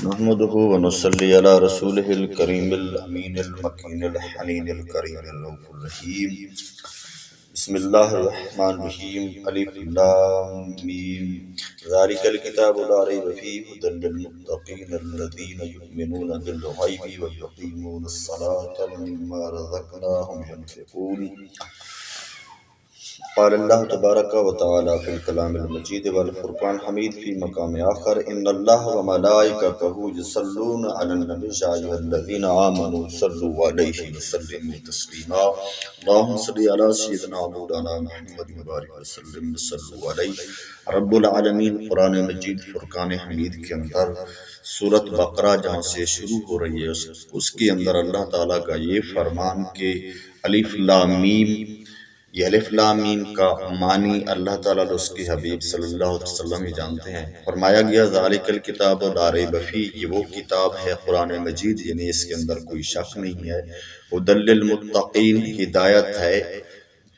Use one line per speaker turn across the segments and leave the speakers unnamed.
نحمده ونصلي على رسوله الكريم الأمين المكين الحنين الكريم الرؤوف الرحيم. بسم الله الرحمن الرحيم. ألف لام ميم. ذلك الكتاب لا ريب فيه هدى للمتقين الذين يؤمنون بالغيب ويقيمون الصلاة ومما رزقناهم ينفقون. قال اللہ تبارک و تعالی فی الکلام المجید والفرقان حمید فی مقام آخر ان اللہ و ملائکتہ یصلون علی النبی یا ایھا الذین آمنوا صلوا علیہ وسلموا تسلیما. اللہم صل علی سیدنا مولانا محمد مبارک وسلم صلوا علیہ. رب العالمین قرآن مجید فرقان حمید کے اندر سورۃ بقرہ جہاں سے شروع ہو رہی ہے اس کے اندر اللہ تعالیٰ کا یہ فرمان کہ الف لام میم، یہ الف لام میم کا معنی اللہ تعالیٰ اور اس کے حبیب صلی اللہ علیہ وسلم ہی جانتے ہیں. فرمایا گیا ذالک الکتاب لا ریب فیہ، یہ وہ کتاب ہے قرآن مجید، یعنی اس کے اندر کوئی شک نہیں ہے. ھدی للمتقین، ہدایت ہے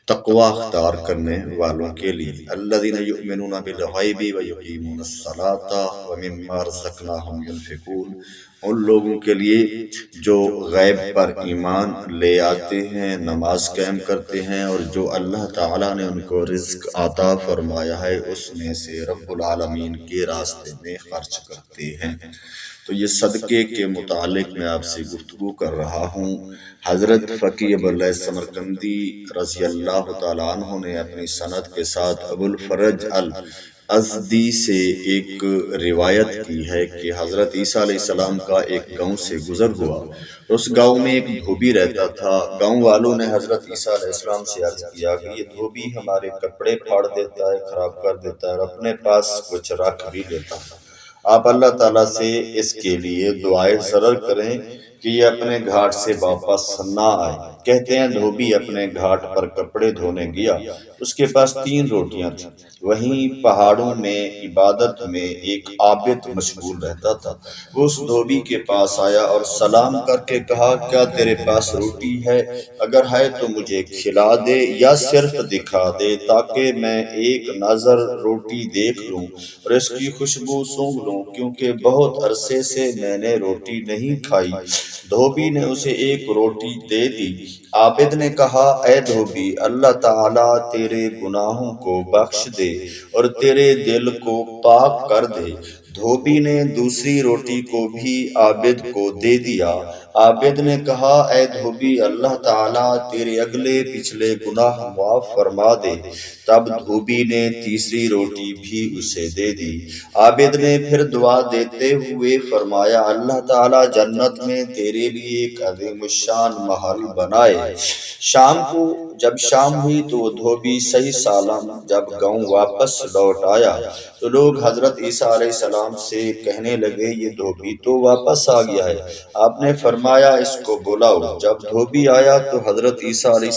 تقوی اختیار کرنے والوں کے لیے. الذین یؤمنون بالغیب ویقیمون الصلاۃ ومما رزقناہم ینفقون، ان لوگوں کے لیے جو غیب پر ایمان لے آتے ہیں، نماز قائم کرتے ہیں، اور جو اللہ تعالیٰ نے ان کو رزق عطا فرمایا ہے اس میں سے رب العالمین کے راستے میں خرچ کرتے ہیں. تو یہ صدقے کے متعلق میں آپ سے گفتگو کر رہا ہوں. حضرت فقی ابواللہ سمرقندی رضی اللہ تعالیٰ عنہ نے اپنی سند کے ساتھ ابوالفرج الازدی سے ایک روایت کی ہے کہ حضرت عیسیٰ علیہ السلام کا ایک گاؤں سے گزر ہوا. اس گاؤں میں ایک دھوبی رہتا تھا. گاؤں والوں نے حضرت عیسیٰ علیہ السلام سے عرض کیا کہ یہ دھوبی ہمارے کپڑے پھاڑ دیتا ہے، خراب کر دیتا ہے اور اپنے پاس کچھ رکھ بھی لیتا ہے. آپ اللہ تعالیٰ سے اس کے لیے دعائے ضرر کریں کہ یہ اپنے گھاٹ سے واپس نہ آئے. کہتے ہیں دھوبی اپنے گھاٹ پر کپڑے دھونے گیا. اس کے پاس 3 روٹیاں تھیں. وہیں پہاڑوں میں عبادت میں ایک عابد مشغول رہتا تھا. وہ اس دھوبی کے پاس آیا اور سلام کر کے کہا کیا تیرے پاس روٹی ہے؟ اگر ہے تو مجھے کھلا دے یا صرف دکھا دے تاکہ میں ایک نظر روٹی دیکھ لوں اور اس کی خوشبو سونگھ لوں، کیونکہ بہت عرصے سے میں نے روٹی نہیں کھائی. دھوبی نے اسے ایک روٹی دے دی. عابد نے کہا اے دھوبی، اللہ تعالیٰ تیرے گناہوں کو بخش دے اور تیرے دل کو پاک کر دے. دھوبی نے دوسری روٹی کو بھی عابد کو دے دیا. عابد نے کہا اے دھوبی، اللہ تعالیٰ تیرے اگلے پچھلے گناہ معاف فرما دے. تب دھوبی نے تیسری روٹی بھی اسے دے دی. عابد نے پھر دعا دیتے ہوئے فرمایا اللہ تعالیٰ جنت میں تیرے لیے ایک عظیم الشان محل بنائے. جب شام ہوئی تو وہ دھوبی صحیح سالم جب گاؤں واپس لوٹ آیا تو لوگ حضرت عیسیٰ علیہ السلام سے کہنے لگے یہ دھوبی تو واپس آ گیا ہے. آپ نے فرمایا اس کو بلاؤ. جب دھوبی آیا تو حضرت عیسیٰ علیہ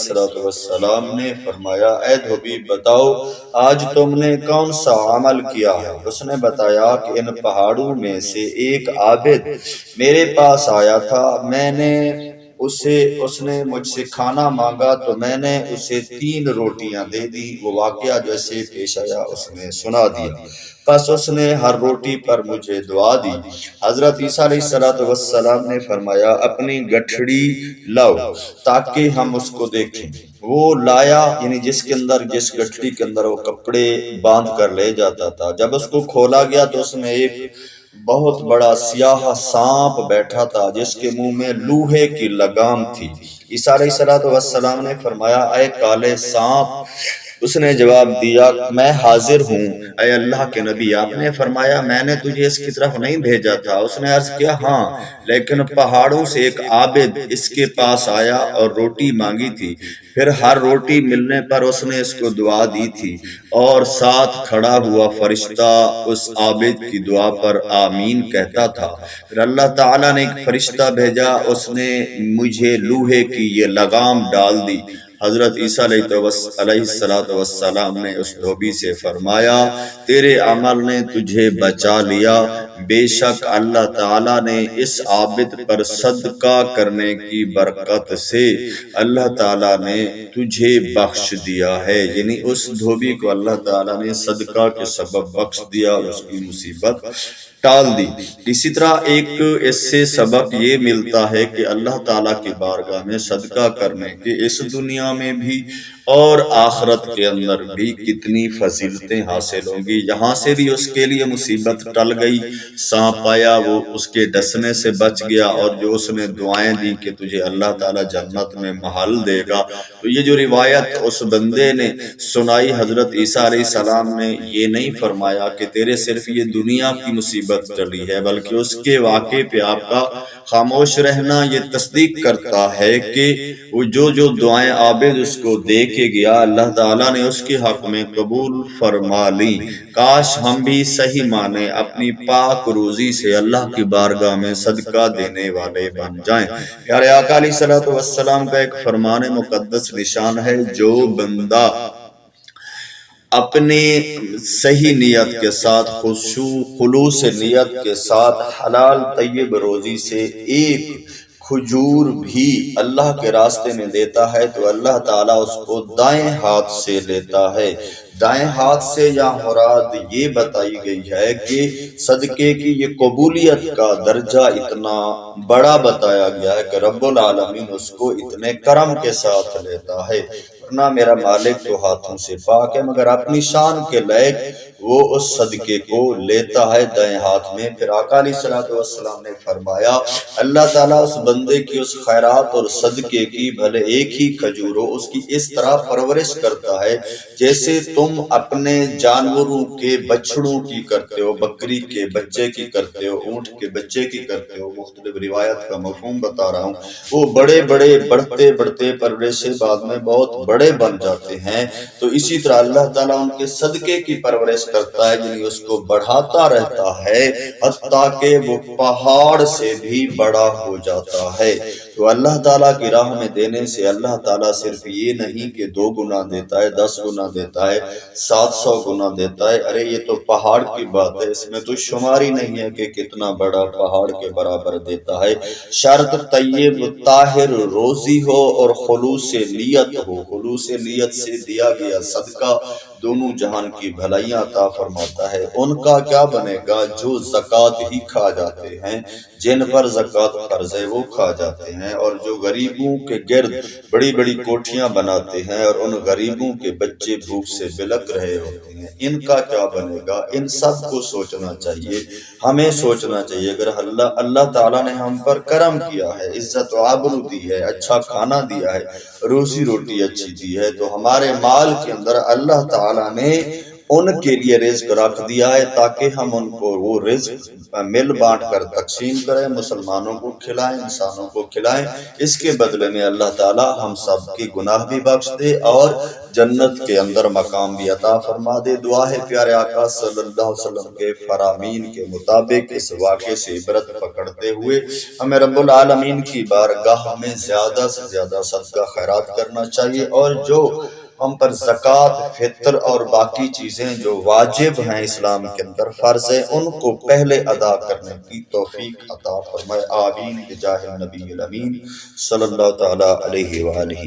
السلام نے فرمایا اے دھوبی بتاؤ آج تم نے کون سا عمل کیا ہے؟ اس نے بتایا کہ ان پہاڑوں میں سے ایک عابد میرے پاس آیا تھا. اس نے مجھ سے کھانا مانگا تو میں نے اسے 3 روٹیاں دے دی. وہ واقعہ جیسے پیش آیا اس نے سنا دیا. پس اس نے ہر روٹی پر مجھے دعا دی. حضرت عیسیٰ علیہ السلام نے فرمایا اپنی گٹھڑی لاؤ تاکہ ہم اس کو دیکھیں. وہ لایا، یعنی جس گٹھڑی کے اندر وہ کپڑے باندھ کر لے جاتا تھا. جب اس کو کھولا گیا تو اس میں ایک بہت بڑا سیاہ سانپ بیٹھا تھا جس کے منہ میں لوہے کی لگام تھی. عیسیٰ علیہ السلام نے فرمایا اے کالے سانپ. اس نے جواب دیا میں حاضر ہوں اے اللہ کے نبی. آپ نے فرمایا میں نے تجھے اس کی طرف نہیں بھیجا تھا. اس نے عرض کیا ہاں، لیکن پہاڑوں سے ایک عابد اس کے پاس آیا اور روٹی مانگی تھی. پھر ہر روٹی ملنے پر اس نے اس کو دعا دی تھی اور ساتھ کھڑا ہوا فرشتہ اس عابد کی دعا پر آمین کہتا تھا. پھر اللہ تعالیٰ نے ایک فرشتہ بھیجا، اس نے مجھے لوہے کی یہ لگام ڈال دی. حضرت عیسیٰ علیہ السلام نے اس دھوبی سے فرمایا تیرے عمل نے تجھے بچا لیا. بے شک اللہ تعالیٰ نے اس عابد پر صدقہ کرنے کی برکت سے اللہ تعالیٰ نے تجھے بخش دیا ہے، یعنی اس دھوبی کو اللہ تعالیٰ نے صدقہ کے سبب بخش دیا اور اس کی مصیبت ٹال دی۔ اسی طرح ایک اس سے سبق یہ ملتا ہے کہ اللہ تعالیٰ کی بارگاہ میں صدقہ کرنے کے اس دنیا میں بھی اور آخرت کے اندر بھی کتنی فضیلتیں حاصل ہوں گی۔ یہاں سے بھی اس کے لیے مصیبت ٹل گئی، سانپ آیا وہ اس کے ڈسنے سے بچ گیا، اور جو اس نے دعائیں دی کہ تجھے اللہ تعالیٰ جنت میں محل دے گا، تو یہ جو روایت اس بندے نے سنائی حضرت عیسیٰ علیہ السلام نے یہ نہیں فرمایا کہ تیرے صرف یہ دنیا کی مصیبت ٹلی ہے، بلکہ اس کے واقعے پہ آپ کا خاموش رہنا یہ تصدیق کرتا ہے کہ وہ جو دعائیں عابد اس کو دے کے گیا اللہ تعالیٰ نے اس کے حق میں قبول فرما لی۔ کاش ہم بھی صحیح معنی اپنی پاک روزی سے اللہ کی بارگاہ میں صدقہ دینے والے بن جائیں۔ پیارے آقا علیہ الصلوۃ والسلام کا ایک فرمان مقدس نشان ہے، جو بندہ اپنے صحیح نیت کے ساتھ خلوص نیت کے ساتھ حلال طیب روزی سے ایک کھجور بھی اللہ کے راستے میں دیتا ہے تو اللہ تعالیٰ اس کو دائیں ہاتھ سے لیتا ہے۔ دائیں ہاتھ سے یا مراد یہ بتائی گئی ہے کہ صدقے کی یہ قبولیت کا درجہ اتنا بڑا بتایا گیا ہے کہ رب العالمین اس کو اتنے کرم کے ساتھ لیتا ہے، ورنہ میرا مالک تو ہاتھوں سے پاک ہے، مگر اپنی شان کے لائق وہ اس صدقے کو لیتا ہے دائیں ہاتھ میں۔ پھر آقا علیہ الصلوۃ والسلام نے فرمایا اللہ تعالیٰ اس بندے کی اس خیرات اور صدقے کی بھلے ایک ہی کھجور ہو اس کی اس طرح پرورش کرتا ہے جیسے تم اپنے جانوروں کے بچڑوں کی کرتے ہو، بکری کے بچے کی کرتے ہو، اونٹ کے بچے کی کرتے ہو۔ مختلف روایت کا مفہوم بتا رہا ہوں۔ وہ بڑے بڑے بڑھتے بڑھتے پرورش بعد میں بہت بڑے بن جاتے ہیں، تو اسی طرح اللہ تعالیٰ ان کے صدقے کی پرورش کرتا ہے، یعنی اس کو بڑھاتا رہتا ہے حتیٰ کہ وہ پہاڑ سے بھی بڑا ہو جاتا ہے۔ تو اللہ تعالیٰ کی راہ میں دینے سے اللہ تعالیٰ صرف یہ نہیں کہ 2 گنا دیتا ہے، 10 گنا دیتا ہے، 700 گنا دیتا ہے، ارے یہ تو پہاڑ کی بات ہے، اس میں تو شمار ہی نہیں ہے کہ کتنا بڑا پہاڑ کے برابر دیتا ہے۔ شرط طیب طاہر روزی ہو اور خلوص نیت ہو۔ خلوص نیت سے دیا گیا صدقہ دونوں جہان کی بھلائیاں عطا فرماتا ہے۔ ان کا کیا بنے گا جو زکوٰۃ ہی کھا جاتے ہیں، جن پر زکوٰۃ فرض ہے وہ کھا جاتے ہیں، اور جو غریبوں کے گرد بڑی بڑی کوٹھیاں بناتے ہیں اور ان غریبوں کے بچے بھوک سے بلک رہے ہوتے ہیں، ان کا کیا بنے گا؟ ان سب کو سوچنا چاہیے، ہمیں سوچنا چاہیے۔ اگر اللہ تعالیٰ نے ہم پر کرم کیا ہے، عزت و آبرو دی ہے، اچھا کھانا دیا ہے، روزی روٹی اچھی دی ہے، تو ہمارے مال کے اندر اللہ تعالیٰ نے ان کے لیے رزق رکھ دیا ہے تاکہ ہم ان کو وہ رزق مل بانٹ کر تقسیم کریں، مسلمانوں کو کھلائیں، انسانوں کو کھلائیں۔ اس کے بدلے میں اللہ تعالیٰ ہم سب کی گناہ بھی بخش دے اور جنت کے اندر مقام بھی عطا فرما دے۔ دعا ہے پیارے آقا صلی اللہ علیہ وسلم کے فرامین کے مطابق اس واقعے سے عبرت پکڑتے ہوئے ہمیں رب العالمین کی بارگاہ میں زیادہ سے زیادہ صدقہ خیرات کرنا چاہیے، اور جو ہم پر زکوٰۃ، فطر اور باقی چیزیں جو واجب ہیں اسلام کے اندر فرض ہیں، ان کو پہلے ادا کرنے کی توفیق عطا فرمائے۔ آمین بجاہ النبی الامین صلی اللہ تعالیٰ علیہ وآلہ